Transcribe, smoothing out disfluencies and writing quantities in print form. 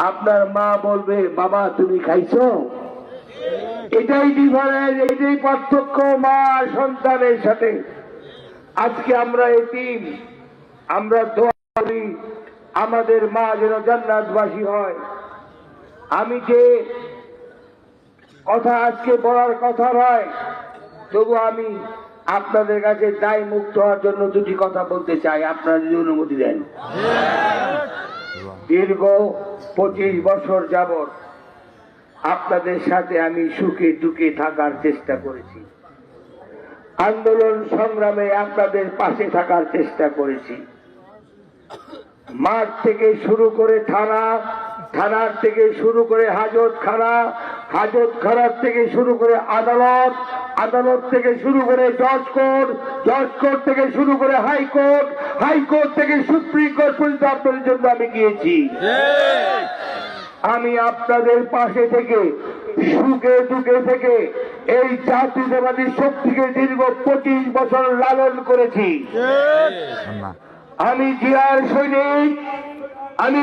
আপনার মা বলবে বাবা তুমি খাইছো। এটাই ডিফারেন্স, এটাই পার্থক্য মা আর সন্তানের সাথে। আজকে আমরা এতিম, আমরা দোয়া করি আমাদের মা যেন জান্নাতবাসী হয়। আমি যে কথা আজকে বলার কথা নয়, তবু আমি আপনাদের কাছে দায় মুক্ত হওয়ার জন্য দুটি কথা বলতে চাই, আপনারা যদি অনুমতি দেন। দীর্ঘ 25 বছর যাবৎ আপনাদের সাথে আমি সুখে দুঃখে থাকার চেষ্টা করেছি, আন্দোলন সংগ্রামে আপনাদের পাশে থাকার চেষ্টা করেছি। মাঠ থেকে শুরু করে থানা, থানার থেকে শুরু করে হাজতখানা, হাজতখানার থেকে শুরু করে আদালত, আদালত থেকে শুরু করে জজ কোর্ট, জজ কোর্ট থেকে শুরু করে হাইকোর্ট, হাইকোর্ট থেকে সুপ্রিম কোর্ট পর্যন্ত আপনাদের জন্য আমি গিয়েছি। আমি আপনাদের পাশে থেকে সুখে দুঃখে থেকে এই জাতীয়তাবাদী শক্তিকে দীর্ঘ 25 বছর লালন করেছি। আমি জিয়ার সৈনিক, আমি